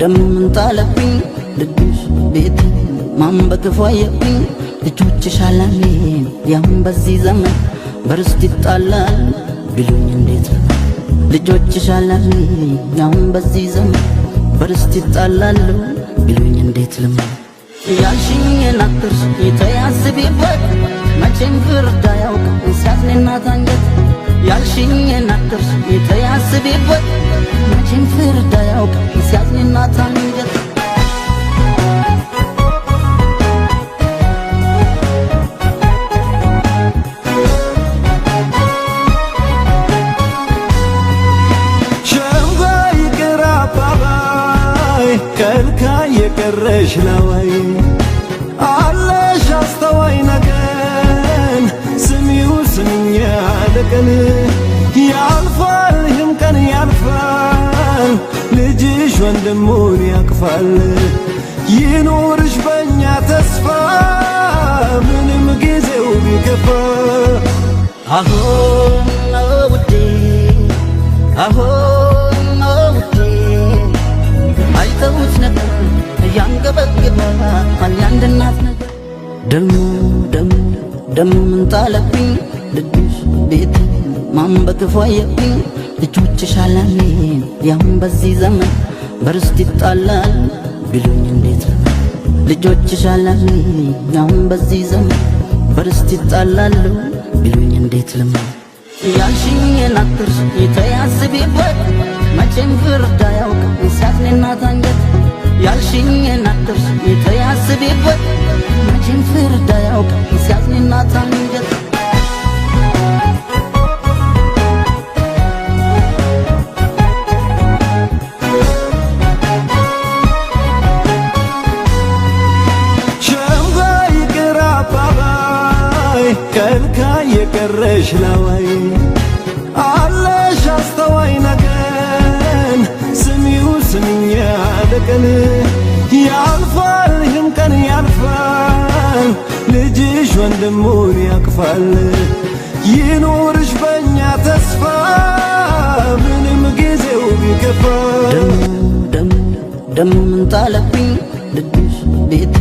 ደም ምን ጣለብኝ ልብሽ ቤት ማን በክፉ አየብኝ ልጆችሽ አላሜን ያም በዚህ ዘመን በርስት ይጣላል ቢሉኝ እንዴት ልጆችሽ አላሜን ያም በዚህ ዘመን በርስት ይጣላል ቢሉኝ እንዴት ያልሽኝን አትርሽ ተያስቢበት መቼም ፍርድ አያውቅም ሲያዝንና ታንጀት ያልሽኝን አትርሽ ተያስቢበት መቼም ፍርድ አያውቅም ሲያዝንና ታንጀት ሸምጋይ ቅራባባይ ከልካይ የቀረሽ ነዋይ አለሽ አስተዋይ ነገን ስሚው ስምኛ ለቀን ያልፋል ይህም ቀን ያልፋል ልጅሽ ወንድሙን ያቅፋል ይኑርሽ በእኛ ተስፋ ምንም ጊዜው ቢከፋ አሁን ነው ውዴ አሁን ነው ውዴ አይተውት ነበር ያንገበግባል ያንድ እናት ነገር ደም ምን ጣለብኝ ልብሽ ቤት ማን በክፉ አየብኝ ልጆችሽ አላሜን ያም በዚህ ዘመን በርስት ይጣላል ቢሉኝ እንዴት ልጆችሽ አላሜን ያም በዚህ ዘመን በርስት ይጣላል ቢሉኝ እንዴት ያልሽኝን አትርሽ ተያስቢበት መቼም ፍርድ አያውቅም ሲያዝንና ታንጀት ያልሽኝን አትርሽ ተያስቢበት መቼም ፍርድ አያውቅም ሲያዝንና ታንጀት ሸምጋይ ቅራባባይ ከልካይ የቀረሽ ነዋይ አለሽ አስተዋይ ነገን ስሚው ስምኛ ለቀን ያልፋል ይህም ቀን ያልፋል ልጅሽ ወንድሙን ያቅፋል ይኑርሽ በእኛ ተስፋ ምንም ጊዜው ቢከፋ ደም ምን ጣለብኝ ልብሽ ቤት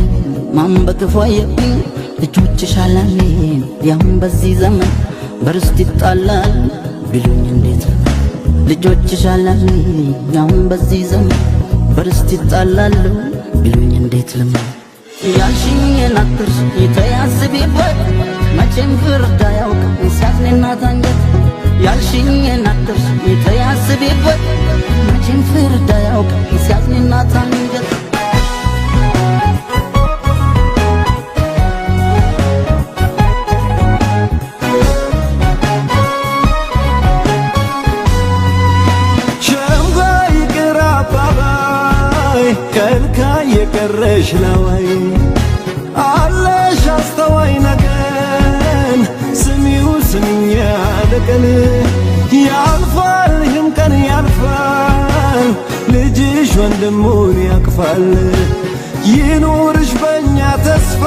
ማን በክፉ አየብኝ ልጆችሽ አላሜን ያም በዚህ ዘመን በርስት ይጣላል ቢሉኝ እንዴት ልጆችሽ አላሜን ያም በዚህ ዘመን በርስት ይጣላል ቢሉኝ እንዴት ያልሽኝን አትርሽ ተያስቢበት መቼም ፍርድ አያውቅም ሲያዝንና ታንጀት ያልሽኝን አትርሽ ተያስቢበት መቼም ፍርድ አያውቅም ሲያዝንና ታንጀት ሸምጋይ ቅራባባይ ከልካይ የቀረሽ ነዋይ አለሽ አስተዋይ ነገን ስሚው ስምኛ ለቀን ያልፋል ይህም ቀን ያልፋል ልጅሽ ወንድሙን ያቅፋል ይኑርሽ በእኛ ተስፋ